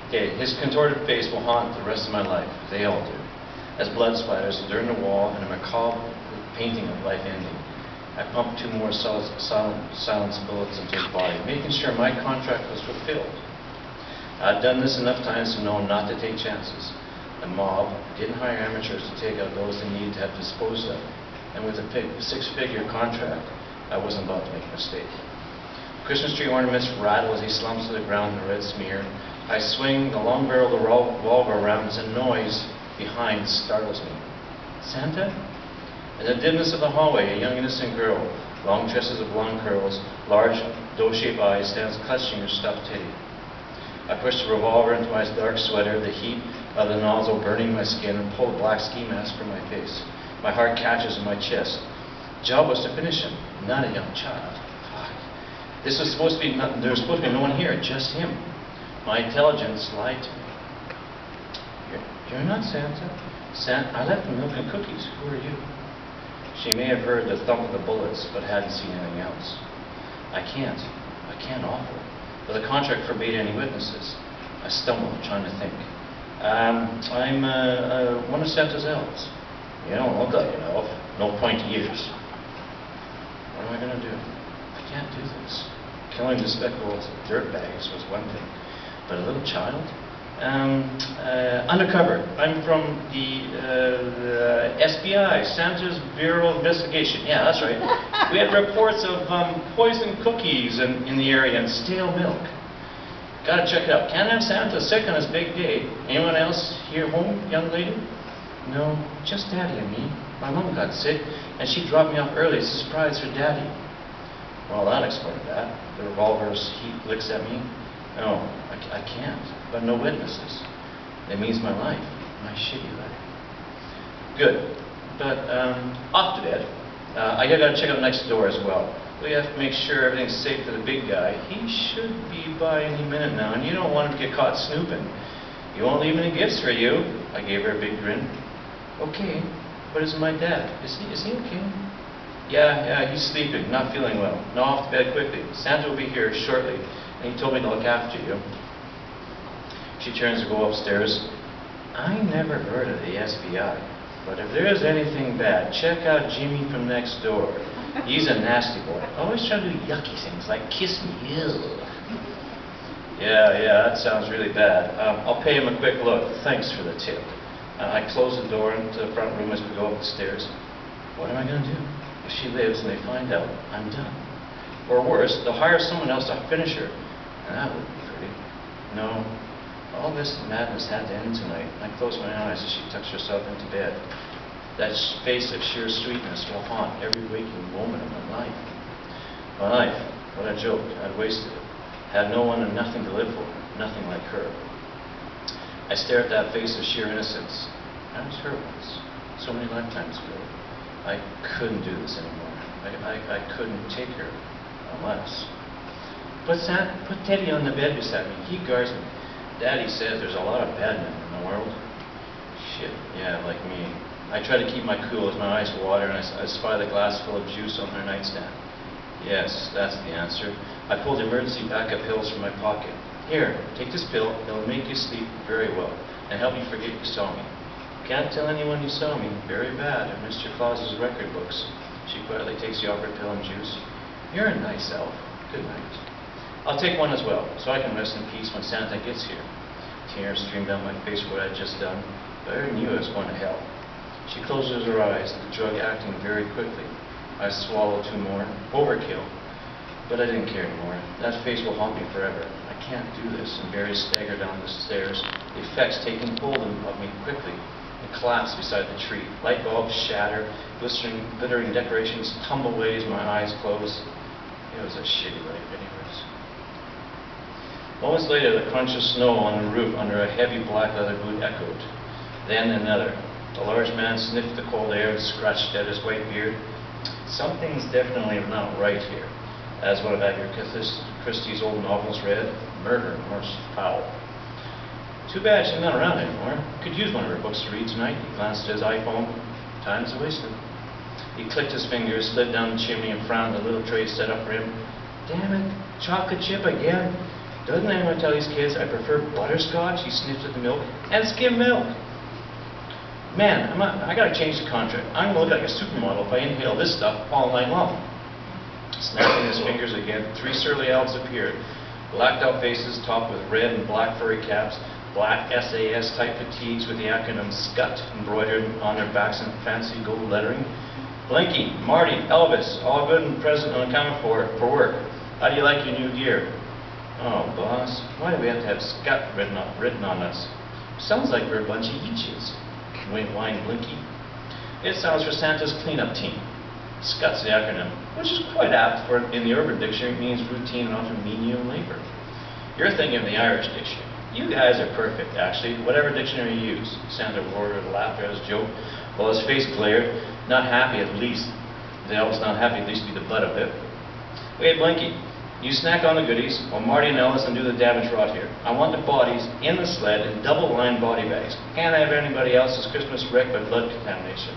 Okay, his contorted face will haunt the rest of my life. They all do. As blood splatters during the wall and a macabre painting of life ending. I pumped 2 more silence bullets into his body, making sure my contract was fulfilled. I'd done this enough times to know not to take chances. The mob didn't hire amateurs to take out those they needed to have disposed of. And with a 6-figure contract, I wasn't about to make a mistake. Christmas tree ornaments rattle as he slumps to the ground in a red smear. I swing the long barrel of the revolver around as a noise behind startles me. Santa? In the dimness of the hallway, a young innocent girl, long tresses of blonde curls, large doe-shaped eyes, stands clutching her stuffed teddy. I push the revolver into my dark sweater, the heat of the nozzle burning my skin, and pull the black ski mask from my face. My heart catches in my chest. The job was to finish him, not a young child. Fuck. There was supposed to be no one here, just him. My intelligence lied to me. You're not Santa. I left the milk and cookies. Who are you? She may have heard the thump of the bullets, but hadn't seen anything else. I can't offer. But the contract forbade any witnesses. I stumbled, trying to think. I'm one of Santa's elves. You don't look like an elf. No pointy ears. What am I going to do? I can't do this. Killing the speckled dirtbags was one thing. But a little child? Undercover. I'm from the SBI, Santa's Bureau of Investigation. Yeah, that's right. We had reports of poisoned cookies in the area and stale milk. Gotta check it out. Can't have Santa sick on his big day. Anyone else here home, young lady? No, just Daddy and me. My mom got sick, and she dropped me off early as a surprise for Daddy. Well, that explained that. The revolver's heat licks at me. No, I can't. But no witnesses. It means my life. My shitty life. Good. But, off to bed. I gotta check out next door as well. We have to make sure everything's safe for the big guy. He should be by any minute now, and you don't want him to get caught snooping. He won't leave any gifts for you. I gave her a big grin. Okay, but is my dad? Is he okay? Yeah, he's sleeping, not feeling well. Now off to bed quickly. Santa will be here shortly, and he told me to look after you. She turns to go upstairs. I never heard of the SBI, but if there is anything bad, check out Jimmy from next door. He's a nasty boy. Always trying to do yucky things like kiss me. Ew. Yeah, that sounds really bad. I'll pay him a quick look. Thanks for the tip. I close the door into the front room as we go up the stairs. What am I going to do? If she lives and they find out, I'm done. Or worse, they'll hire someone else to finish her. And that would be pretty. No, all this madness had to end tonight. I close my eyes as she tucks herself into bed. That face of sheer sweetness will haunt every waking moment of my life. My life, what a joke. I'd wasted it. Had no one and nothing to live for. Nothing like her. I stare at that face of sheer innocence. I was her once. So many lifetimes ago. I couldn't do this anymore. I couldn't take her. Unless. Put Teddy on the bed beside me. He guards me. Daddy says there's a lot of bad men in the world. Shit, yeah, like me. I try to keep my cool as my eyes water and I spy the glass full of juice on her nightstand. Yes, that's the answer. I pulled emergency backup pills from my pocket. Here, take this pill. It'll make you sleep very well and help you forget you saw me. Can't tell anyone you saw me. Very bad in Mr. Claus's record books. She quietly takes the offered pill and juice. You're a nice elf. Good night. I'll take one as well, so I can rest in peace when Santa gets here. Tears stream down my face for what I'd just done, but I knew I was going to hell. She closes her eyes, the drug acting very quickly. I swallow 2 more. Overkill. But I didn't care anymore. That face will haunt me forever. I can't do this. And Barry staggered down the stairs, the effects taking hold of me quickly, and collapsed beside the tree. Light bulbs shatter, glittering decorations tumble away as my eyes close. It was a shitty life anyways. Moments later, the crunch of snow on the roof under a heavy black leather boot echoed. Then another. The large man sniffed the cold air and scratched at his white beard. Something's definitely not right here. As one of Agatha Christie's old novels read, murder most foul. Too bad she's not around anymore. Could use one of her books to read tonight. He glanced at his iPhone. Time's wasted. He clicked his fingers, slid down the chimney and frowned at the little tray set up for him. Damn it, chocolate chip again. Doesn't anyone tell these kids I prefer butterscotch? He sniffed at the milk. And skim milk. Man, I gotta change the contract. I'm gonna look like a supermodel if I inhale this stuff all night long. Snapping his fingers again, 3 surly elves appeared. Blacked out faces topped with red and black furry caps, black SAS type fatigues with the acronym SCUT embroidered on their backs in fancy gold lettering. Blinky, Marty, Elvis, all good and present and accounted for work. How do you like your new gear? Oh, boss, why do we have to have SCUT written on us? Sounds like we're a bunch of Eaches. Whined Blinky. It sounds for Santa's cleanup team. SCUT's the acronym, which is quite apt, for in the Urban Dictionary it means routine and often menial labor. You're thinking of the Irish Dictionary. You guys are perfect, actually, whatever dictionary you use. Santa roared and laughed at his joke, while his face glared. Not happy, at least. The elf's not happy, at least be the butt of it. Wait, Blinky, you snack on the goodies, while Marty and Ellis do the damage rot here. I want the bodies in the sled in double-lined body bags. Can't have anybody else's Christmas wrecked by blood contamination.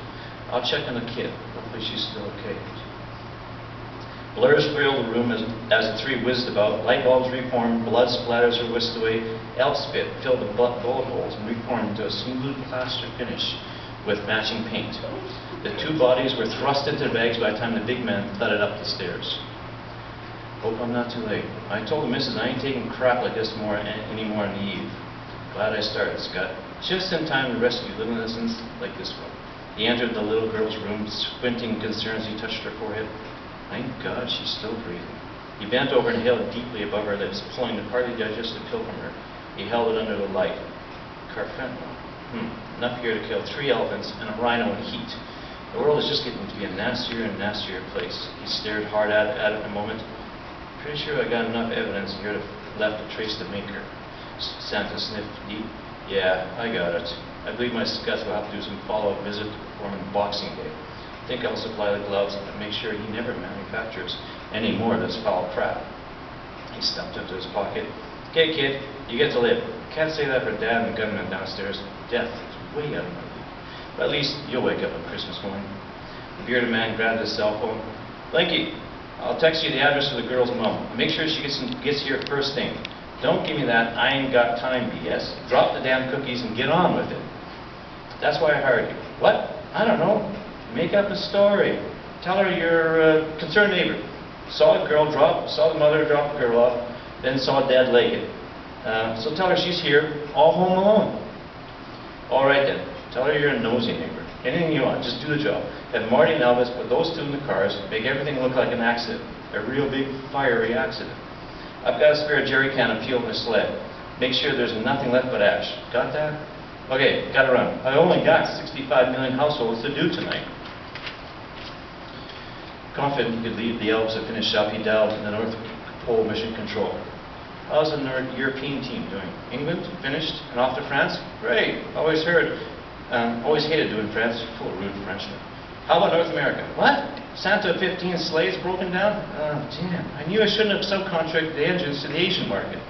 I'll check on the kid. Hopefully she's still okay. Blurs filled the room as the 3 whizzed about. Light bulbs reformed, blood splatters were whisked away. Elf spit filled the bullet holes and reformed into a smooth plaster finish with matching paint. The 2 bodies were thrust into the bags by the time the big man thudded up the stairs. Hope I'm not too late. I told the missus I ain't taking crap like this anymore on the eve. Glad I started, Scott. Just in time to rescue little innocents like this one. He entered the little girl's room, squinting in concern as he touched her forehead. Thank God she's still breathing. He bent over and inhaled deeply above her lips, pulling the partly digested pill from her. He held it under the light. Carfentanil. Enough here to kill 3 elephants and a rhino in heat. The world is just getting to be a nastier and nastier place. He stared hard at it a moment. Pretty sure I got enough evidence here left to trace the maker. Santa sniffed deep. Yeah, I got it. I believe my Scuts will have to do some follow-up visit to perform on Boxing Day. I think I'll supply the gloves and make sure he never manufactures any more of this foul crap. He stuffed into his pocket. Okay, kid, you get to live. Can't say that for Dad and the gunman downstairs. Death is way out of my league. But at least you'll wake up on Christmas morning. The bearded man grabbed his cell phone. Blinky, I'll text you the address of the girl's mom. Make sure she gets here first thing. Don't give me that I ain't got time BS. Drop the damn cookies and get on with it. That's why I hired you. What? I don't know. Make up a story. Tell her you're a concerned neighbor. Saw the mother drop the girl off, then saw Dad leg it. So tell her she's here, all home alone. All right then. Tell her you're a nosy neighbor. Anything you want, just do the job. Have Marty and Elvis put those 2 in the cars, make everything look like an accident. A real big, fiery accident. I've got a spare jerry can of fuel in the sled. Make sure there's nothing left but ash. Got that? Okay, gotta run. I only got 65 million households to do tonight. Confident he could leave the elves to finish up, he dialed in the North Pole Mission Control. How's the European team doing? England? Finished? And off to France? Great. Always hated doing France. Full of rude Frenchmen. How about North America? What? Santa 15 sleighs broken down? Oh, damn. I knew I shouldn't have subcontracted the engines to the Asian market.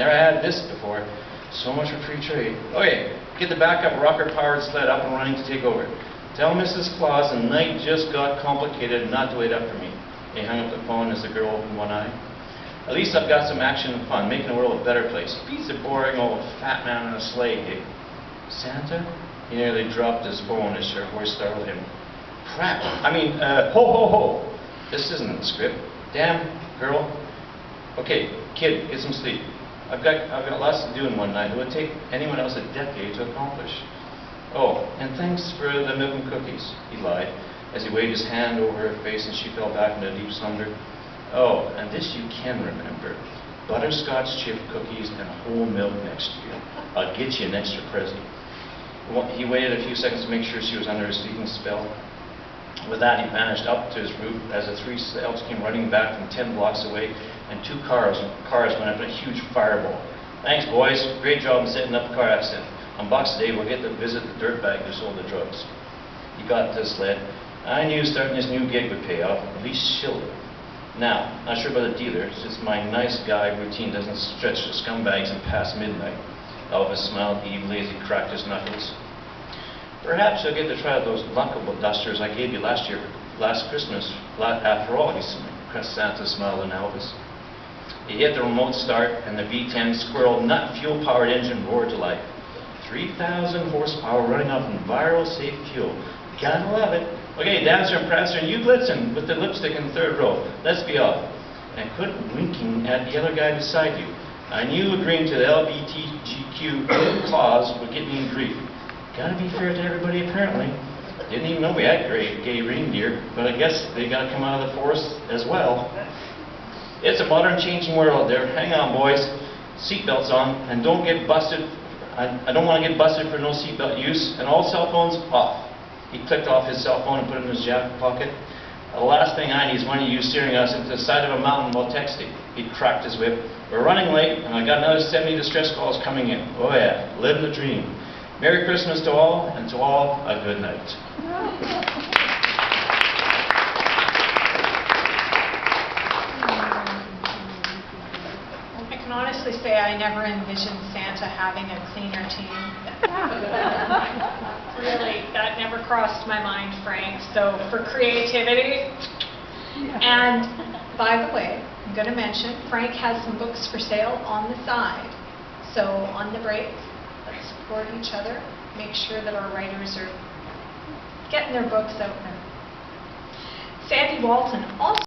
Never had this before. So much for free trade. Okay, get the backup rocker-powered sled up and running to take over. Tell Mrs. Claus the night just got complicated and not to wait up for me. He hung up the phone as the girl opened one eye. At least I've got some action and fun, making the world a better place. Beats the boring old fat man in a sleigh gig. Santa? He nearly dropped his phone as her voice startled him. Crap! Ho ho ho! This isn't the script. Damn, girl. Okay, kid, get some sleep. I've got lots to do in one night. It would take anyone else a decade to accomplish. Oh, and thanks for the milk and cookies, he lied, as he waved his hand over her face and she fell back into a deep slumber. Oh, and this you can remember. Butterscotch chip cookies and whole milk next year. I'll get you an extra present. He waited a few seconds to make sure she was under a sleeping spell. With that, he vanished up to his roof as the 3 elves came running back from 10 blocks away, and 2 cars went up in a huge fireball. Thanks, boys. Great job in setting up the car accident. On Box Day, we'll get to visit the dirtbag who sold the drugs. He got this sled. I knew starting this new gig would pay off, at least shield it. Now, not sure about the dealer, since my nice guy routine doesn't stretch to scumbags and past midnight. Elvis smiled evilly as he cracked his knuckles. Perhaps you'll get to try out those knuckle dusters I gave you last Christmas. After all, Santa smiled at Elvis. He hit the remote start, and the V10 squirrel nut fuel-powered engine roared to life. 3,000 horsepower running off enviro-safe fuel. Gotta love it. Okay, Dancer and Prancer, and you Blitzen with the lipstick in the third row. Let's be off. And quit winking at the other guy beside you. I knew agreeing to the LGBTQ clause would get me in grief. Gotta be fair to everybody, apparently. Didn't even know we had gay reindeer, but I guess they gotta come out of the forest as well. It's a modern changing world there. Hang on, boys. Seatbelts on, and don't get busted. I don't want to get busted for no seatbelt use, and all cell phones off. He clicked off his cell phone and put it in his jacket pocket. The last thing I need is one of you steering us into the side of a mountain while texting. He cracked his whip. We're running late, and I got another 70 distress calls coming in. Oh yeah, live the dream. Merry Christmas to all, and to all, a good night. I can honestly say I never envisioned Santa having a cleaner team. Really, that never crossed my mind, Frank. So for creativity, and by the way, I'm going to mention Frank has some books for sale on the side. So on the break, let's support each other. Make sure that our writers are getting their books out there. Sandy Walton also